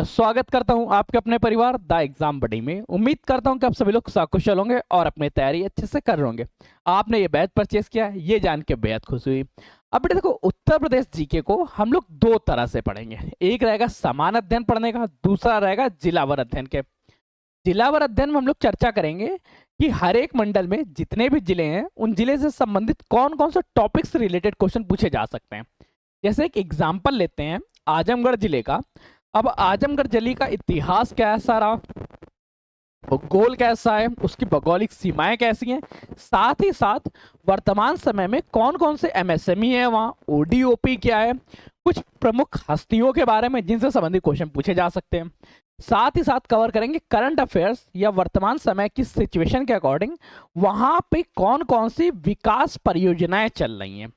स्वागत करता हूं आपके अपने परिवार द एग्जाम बडी में। उम्मीद करता हूं कि आप सभी लोग सकुशल होंगे और अपनी तैयारी अच्छे से कर रहे होंगे। आपने ये बैच परचेस किया है, ये जान के बेहद खुशी हुई। अब बेटे देखो, उत्तर प्रदेश जीके को हम लोग दो तरह से पढ़ेंगे। एक रहेगा समान अध्ययन पढ़ने का, दूसरा रहेगा जिलावर अध्ययन के। जिलावर अध्ययन में हम लोग चर्चा करेंगे कि हर एक मंडल में जितने भी जिले हैं उन जिले से संबंधित कौन कौन से टॉपिक से रिलेटेड क्वेश्चन पूछे जा सकते हैं। जैसे एक एग्जाम्पल लेते हैं आजमगढ़ जिले का। अब आजमगढ़ जिले का इतिहास कैसा रहा, भूगोल कैसा है, उसकी भौगोलिक सीमाएं कैसी हैं, साथ ही साथ वर्तमान समय में कौन कौन से एमएसएमई है, वहाँ ओडीओपी क्या है, कुछ प्रमुख हस्तियों के बारे में जिनसे संबंधित क्वेश्चन पूछे जा सकते हैं। साथ ही साथ कवर करेंगे करंट अफेयर्स या वर्तमान समय की सिचुएशन के अकॉर्डिंग वहां पे कौन कौन सी विकास परियोजनाएं चल रही हैं।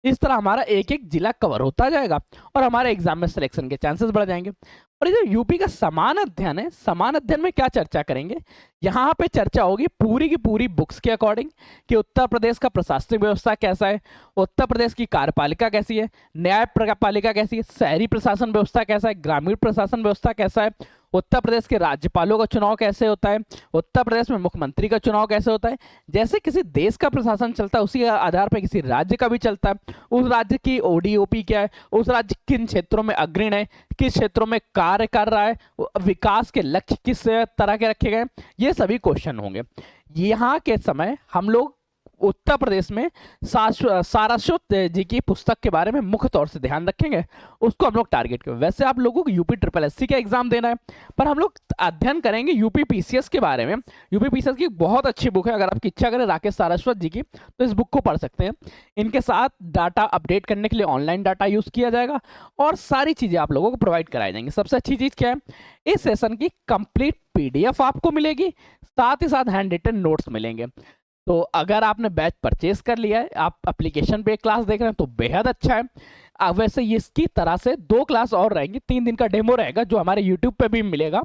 इस तरह हमारा एक एक जिला कवर होता जाएगा और हमारे एग्जाम में सिलेक्शन के चांसेस बढ़ जाएंगे। और ये जो यूपी का समान अध्ययन है, समान अध्ययन में क्या चर्चा करेंगे, यहाँ पे चर्चा होगी पूरी की पूरी बुक्स के अकॉर्डिंग कि उत्तर प्रदेश का प्रशासनिक व्यवस्था कैसा है, उत्तर प्रदेश की कार्यपालिका कैसी है, न्यायपालिका कैसी है, शहरी प्रशासन व्यवस्था कैसा है, ग्रामीण प्रशासन व्यवस्था कैसा है, उत्तर प्रदेश के राज्यपालों का चुनाव कैसे होता है, उत्तर प्रदेश में मुख्यमंत्री का चुनाव कैसे होता है। जैसे किसी देश का प्रशासन चलता है उसी आधार पर किसी राज्य का भी चलता है। उस राज्य की ओडीओपी क्या है, उस राज्य किन क्षेत्रों में अग्रणी है, किस क्षेत्रों में कार्य कर रहा है, विकास के लक्ष्य किस तरह के रखे गए, ये सभी क्वेश्चन होंगे। यहाँ के समय हम लोग उत्तर प्रदेश में सारस्वत जी की पुस्तक के बारे में मुख्य तौर से ध्यान रखेंगे, उसको हम लोग टारगेट करेंगे। वैसे आप लोगों को यूपी ट्रिपल एससी का एग्जाम देना है, पर हम लोग अध्ययन करेंगे यूपी पीसीएस के बारे में। यूपी पीसीएस की बहुत अच्छी बुक है, अगर आपकी इच्छा करें राकेश सारस्वत जी की तो इस बुक को पढ़ सकते हैं। इनके साथ डाटा अपडेट करने के लिए ऑनलाइन डाटा यूज किया जाएगा और सारी चीजें आप लोगों को प्रोवाइड कराई जाएंगी। सबसे अच्छी चीज क्या है, इस सेशन की कंप्लीट पीडीएफ आपको मिलेगी, साथ ही साथ हैंड रिटन नोट्स मिलेंगे। तो अगर आपने बैच परचेज कर लिया है, आप एप्लीकेशन पे क्लास देख रहे हैं तो बेहद अच्छा है। अब वैसे इसकी तरह से 2 क्लास और रहेंगी, 3 दिन का डेमो रहेगा जो हमारे यूट्यूब पे भी मिलेगा।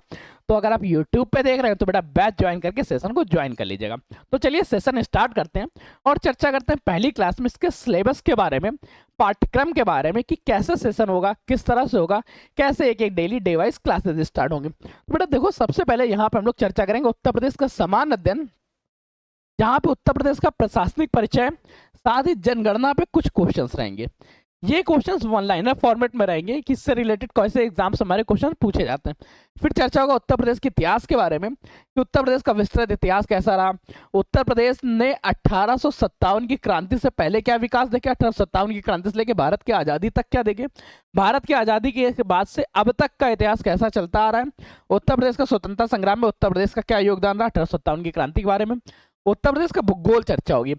तो अगर आप यूट्यूब पे देख रहे हैं तो बेटा बैच ज्वाइन करके सेशन को ज्वाइन कर लीजिएगा। तो चलिए सेशन स्टार्ट करते हैं और चर्चा करते हैं पहली क्लास में इसके सिलेबस के बारे में, पाठ्यक्रम के बारे में कि कैसे सेशन होगा, किस तरह से होगा, कैसे एक एक daily day wise classes start होंगे। तो बेटा देखो, सबसे पहले यहाँ पर हम लोग चर्चा करेंगे उत्तर प्रदेश का समान अध्ययन, जहां पे उत्तर प्रदेश का प्रशासनिक परिचय, साथ ही जनगणना पे कुछ क्वेश्चंस रहेंगे। ये क्वेश्चंस वन लाइनर फॉर्मेट में रहेंगे कि इससे रिलेटेड कैसे एग्जाम्स हमारे क्वेश्चन पूछे जाते हैं। फिर चर्चा होगा उत्तर प्रदेश के इतिहास के बारे में कि उत्तर प्रदेश का विस्तृत इतिहास कैसा रहा, उत्तर प्रदेश ने 1857 की क्रांति से पहले क्या विकास देखे, 1857 की क्रांति से लेकर भारत की आज़ादी तक क्या देखे, भारत की आज़ादी के बाद से अब तक का इतिहास कैसा चलता आ रहा है, उत्तर प्रदेश का स्वतंत्रता संग्राम में उत्तर प्रदेश का क्या योगदान रहा 1857 की क्रांति के बारे में। उत्तर प्रदेश का भूगोल चर्चा होगी,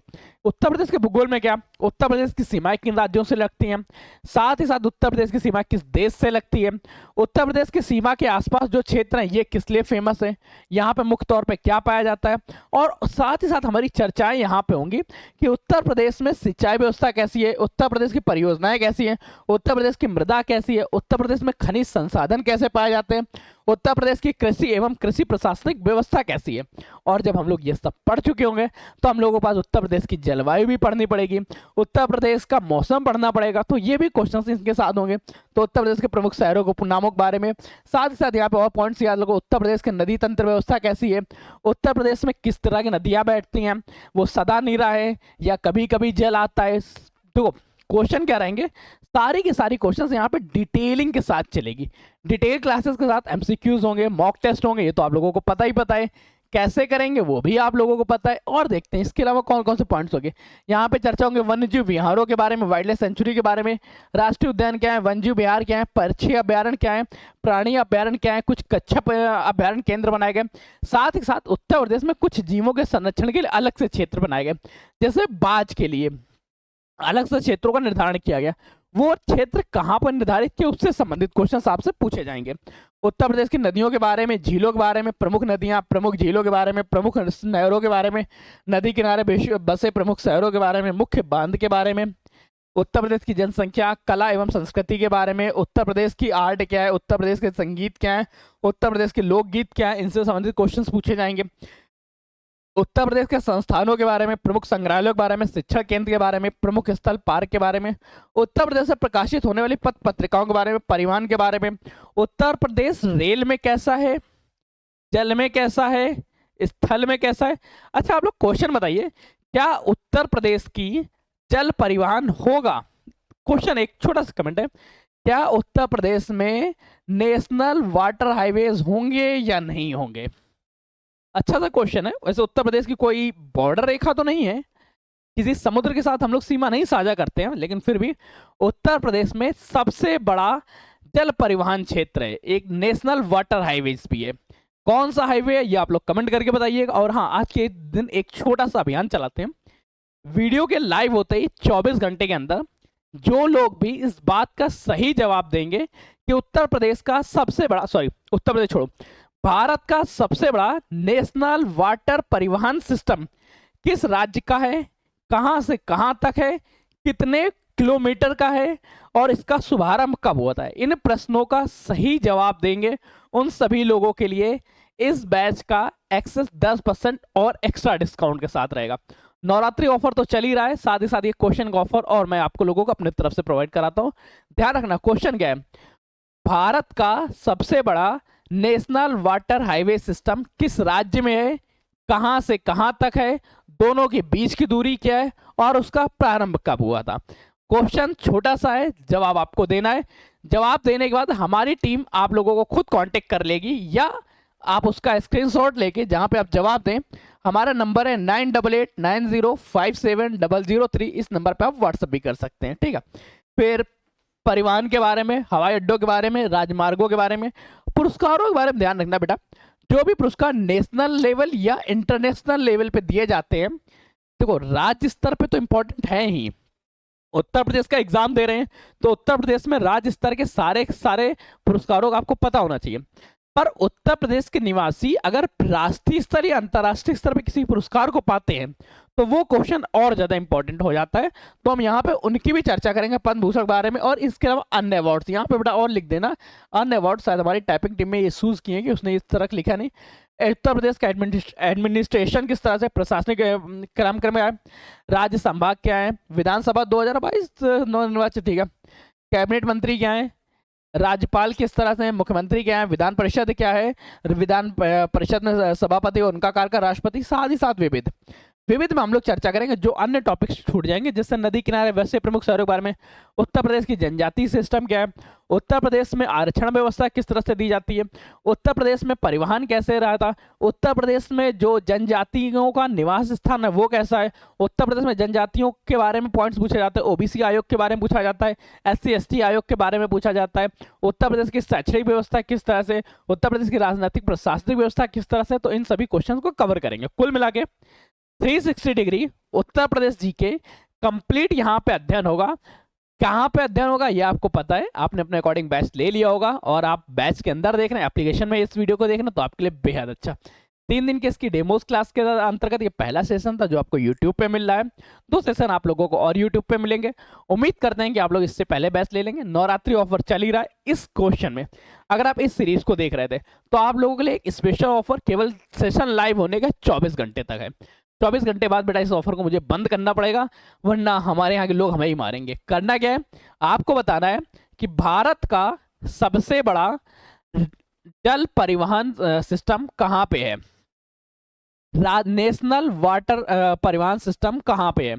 उत्तर प्रदेश के भूगोल में क्या, उत्तर प्रदेश की सीमाएं किन राज्यों से लगती हैं, साथ ही साथ उत्तर प्रदेश की सीमा किस देश से लगती है, उत्तर प्रदेश की सीमा के आसपास जो क्षेत्र हैं ये किस लिए फेमस है, यहाँ पे मुख्य तौर पे क्या पाया जाता है। और साथ ही साथ हमारी चर्चाएं यहाँ पे होंगी कि उत्तर प्रदेश में सिंचाई व्यवस्था कैसी है, उत्तर प्रदेश की परियोजनाएं कैसी हैं, उत्तर प्रदेश की मृदा कैसी है, उत्तर प्रदेश में खनिज संसाधन कैसे पाए जाते हैं, उत्तर प्रदेश की कृषि एवं कृषि प्रशासनिक व्यवस्था कैसी है। और जब हम लोग ये सब पढ़ चुके होंगे तो हम लोगों के पास उत्तर प्रदेश की जलवायु भी पढ़नी पड़ेगी, उत्तर प्रदेश का मौसम पढ़ना पड़ेगा, तो ये भी क्वेश्चंस इनके साथ होंगे। तो उत्तर प्रदेश के प्रमुख शहरों को नामों के बारे में, साथ ही साथ यहाँ पे और पॉइंट्स याद रखो, उत्तर प्रदेश के नदी तंत्र व्यवस्था कैसी है, उत्तर प्रदेश में किस तरह की नदियाँ बैठती हैं, वो सदा नीरा है या कभी कभी जल आता है। देखो क्वेश्चन क्या रहेंगे, सारी की सारी क्वेश्चंस यहाँ पे डिटेलिंग के साथ चलेगी, डिटेल क्लासेस के साथ एमसीक्यूज होंगे, मॉक टेस्ट होंगे, ये तो आप लोगों को पता है, कैसे करेंगे वो भी आप लोगों को पता है। और देखते हैं इसके अलावा कौन कौन से पॉइंट्स होंगे। यहाँ पे चर्चा होंगे वन्य जीव विहारों के बारे में, वाइल्ड लाइफ सेंचुरी के बारे में, राष्ट्रीय उद्यान क्या है, वन्य जीव विहार क्या है, पक्षी अभ्यारण्य क्या है, प्राणी अभ्यारण्य क्या है, कुछ कच्छप अभ्यारण्य केंद्र बनाए गए। साथ ही साथ उत्तर प्रदेश में कुछ जीवों के संरक्षण के लिए अलग से क्षेत्र बनाए गए, जैसे बाज के लिए अलग से क्षेत्रों का निर्धारण किया गया, वो क्षेत्र कहाँ पर निर्धारित किए उससे संबंधित क्वेश्चन आपसे पूछे जाएंगे। उत्तर प्रदेश की नदियों के बारे में, झीलों के बारे में, प्रमुख नदियां, प्रमुख झीलों के बारे में, प्रमुख नहरों के बारे में, नदी किनारे बसे प्रमुख शहरों के बारे में, मुख्य बांध के बारे में, उत्तर प्रदेश की जनसंख्या, कला एवं संस्कृति के बारे में, उत्तर प्रदेश की आर्ट क्या है, उत्तर प्रदेश के संगीत क्या है, उत्तर प्रदेश के लोकगीत क्या है, इनसे संबंधित क्वेश्चंस पूछे जाएंगे। उत्तर प्रदेश के संस्थानों के बारे में, प्रमुख संग्रहालयों के बारे में, शिक्षण केंद्र के बारे में, प्रमुख स्थल पार्क के बारे में, उत्तर प्रदेश से प्रकाशित होने वाली पत्र पत्रिकाओं के बारे में, परिवहन के बारे में, उत्तर प्रदेश रेल में कैसा है, जल में कैसा है, स्थल में कैसा है। अच्छा आप लोग क्वेश्चन बताइए, क्या उत्तर प्रदेश की जल परिवहन होगा? क्वेश्चन एक छोटा सा कमेंट है, क्या उत्तर प्रदेश में नेशनल वाटर हाईवेज होंगे या नहीं होंगे? अच्छा सा क्वेश्चन है। वैसे उत्तर प्रदेश की कोई बॉर्डर रेखा तो नहीं है, किसी समुद्र के साथ हम लोग सीमा नहीं साझा करते हैं, लेकिन फिर भी उत्तर प्रदेश में सबसे बड़ा जल परिवहन क्षेत्र है, एक नेशनल वाटर हाईवेज भी है। कौन सा हाईवे है ये आप लोग कमेंट करके बताइएगा। और हाँ, आज के दिन एक छोटा सा अभियान चलाते हैं, वीडियो के लाइव होते ही 24 घंटे के अंदर जो लोग भी इस बात का सही जवाब देंगे कि उत्तर प्रदेश का सबसे बड़ा, सॉरी उत्तर प्रदेश छोड़ो, भारत का सबसे बड़ा नेशनल वाटर परिवहन सिस्टम किस राज्य का है, कहां से कहां तक है, कितने किलोमीटर का है और इसका शुभारंभ कब होता है, इन प्रश्नों का सही जवाब देंगे उन सभी लोगों के लिए इस बैच का एक्सेस 10% और एक्स्ट्रा डिस्काउंट के साथ रहेगा। नवरात्रि ऑफर तो चल ही रहा है, साथ ही साथ ये क्वेश्चन का ऑफर और मैं आपको लोगों को अपनी तरफ से प्रोवाइड कराता हूं। ध्यान रखना, क्वेश्चन क्या है, भारत का सबसे बड़ा नेशनल वाटर हाईवे सिस्टम किस राज्य में है, कहां से कहां तक है, दोनों के बीच की दूरी क्या है और उसका प्रारंभ कब हुआ था। क्वेश्चन छोटा सा है, जवाब आपको देना है। जवाब देने के बाद हमारी टीम आप लोगों को खुद कांटेक्ट कर लेगी या आप उसका स्क्रीनशॉट लेके जहां पे आप जवाब दें, हमारा नंबर है 9889057003, इस नंबर पे आप व्हाट्सएप भी कर सकते हैं, ठीक है। फिर परिवहन के बारे में, हवाई अड्डों के बारे में, राजमार्गों के बारे में, पुरस्कारों के बारे में ध्यान रखना बेटा। जो भी पुरस्कार नेशनल लेवल या इंटरनेशनल लेवल पे दिए जाते हैं, देखो राज्य स्तर पे तो इंपॉर्टेंट है ही, उत्तर प्रदेश का एग्जाम दे रहे हैं तो उत्तर प्रदेश में राज्य स्तर के सारे पुरस्कारों का आपको पता होना चाहिए। पर उत्तर प्रदेश के निवासी अगर राष्ट्रीय स्तर या अंतर्राष्ट्रीय स्तर पर किसी पुरस्कार को पाते हैं तो वो क्वेश्चन और ज्यादा इंपॉर्टेंट हो जाता है। तो हम यहाँ पे उनकी भी चर्चा करेंगे, पद्म भूषण के बारे में, और इसके अलावा अन्य अवार्ड्स। यहाँ पे बेटा और लिख देना अन्य अवार्ड, शायद हमारी टाइपिंग टीम में ये सूज किए कि उसने इस तरह लिखा नहीं। उत्तर प्रदेश का एडमिनिस्ट्रेशन किस तरह से, प्रशासनिक क्रम में आए, राज्य संभाग क्या है, विधानसभा 2022 नवनिर्वाचित, ठीक है, कैबिनेट मंत्री क्या है, राज्यपाल किस तरह से, मुख्यमंत्री क्या है, विधान परिषद क्या है, विधान परिषद में सभापति और उनका कार्यकाल, राष्ट्रपति, साथ ही साथ विविध में हम लोग चर्चा करेंगे। जो अन्य टॉपिक्स छूट जाएंगे, जैसे नदी किनारे वैसे प्रमुख शहरों के बारे में, उत्तर प्रदेश की जनजातीय सिस्टम क्या है, उत्तर प्रदेश में आरक्षण व्यवस्था किस तरह से दी जाती है, उत्तर प्रदेश में परिवहन कैसे रहा था, उत्तर प्रदेश में जो जनजातियों का निवास स्थान है वो कैसा है, उत्तर प्रदेश में जनजातियों के बारे में पॉइंट्स पूछे जाते हैं, ओबीसी आयोग के बारे में पूछा जाता है, SC/ST आयोग के बारे में पूछा जाता है, उत्तर प्रदेश की शैक्षणिक व्यवस्था किस तरह से, उत्तर प्रदेश की राजनीतिक प्रशासनिक व्यवस्था किस तरह से। तो इन सभी क्वेश्चन को कवर करेंगे। कुल मिला के 360 degree Uttar Pradesh GK complete यहाँ पे अध्ययन होगा। कहाँ पे अध्ययन होगा ये आपको पता है, आपने अपने अकॉर्डिंग बैच ले लिया होगा और आप बैच के अंदर देख रहे हैं, एप्लीकेशन में इस वीडियो को देखना, तो आपके लिए बेहद अच्छा। 3 दिन के इसकी डेमोस क्लास के अंतर्गत ये पहला सेशन था जो आपको यूट्यूब पे मिल रहा है। 2 सेशन आप लोगों को और यूट्यूब पे मिलेंगे। उम्मीद करते हैं कि आप लोग इससे पहले बैच ले लेंगे। नवरात्रि ऑफर चल ही रहा है इस क्वेश्चन में। अगर आप इस सीरीज को देख रहे थे तो आप लोगों के लिए एक स्पेशल ऑफर केवल सेशन लाइव होने का 24 घंटे तक है। 24 घंटे बाद बेटा इस ऑफर को मुझे बंद करना पड़ेगा, वरना हमारे यहाँ के लोग हमें ही मारेंगे। करना क्या है, आपको बताना है कि भारत का सबसे बड़ा जल परिवहन सिस्टम कहाँ पे है, नेशनल वाटर परिवहन सिस्टम कहाँ पे है,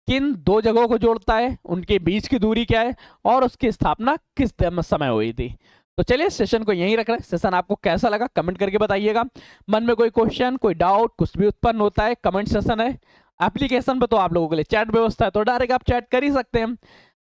किन 2 जगहों को जोड़ता है, उनके बीच की दूरी क्या है और उसकी स्थापना किस समय हुई थी। तो चलिए सेशन को यहीं रख रहे हैं। सेशन आपको कैसा लगा कमेंट करके बताइएगा। मन में कोई क्वेश्चन, कोई डाउट, कुछ भी उत्पन्न होता है, कमेंट सेशन है। एप्लीकेशन पे तो आप लोगों के लिए चैट व्यवस्था है, तो डायरेक्ट आप चैट कर ही सकते हैं।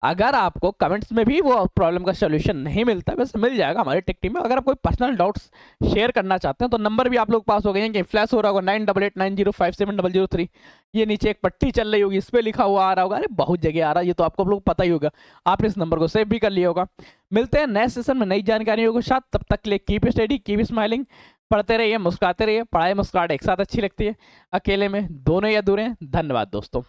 अगर आपको कमेंट्स में भी वो प्रॉब्लम का सोल्यूशन नहीं मिलता, वैसे मिल जाएगा हमारी टेक टीम में। अगर आप कोई पर्सनल डाउट्स शेयर करना चाहते हैं तो नंबर भी आप लोग पास हो गए हैं कि फ्लैश हो रहा होगा 9889057003। ये नीचे एक पट्टी चल रही होगी, इस पर लिखा हुआ आ रहा होगा, अरे बहुत जगह आ रहा है, ये तो आपको लोग पता ही होगा। आपने इस नंबर को सेव भी कर लिया होगा। मिलते हैं नए सेशन में नई जानकारियों के साथ, तब तक के लिए कीप स्टडी, कीप स्माइलिंग, पढ़ते रहिए, मुस्कुराते रहिए। पढ़ाई मुस्कुराहट एक साथ अच्छी लगती है, अकेले में दोनों ही अधूरे हैं। धन्यवाद दोस्तों।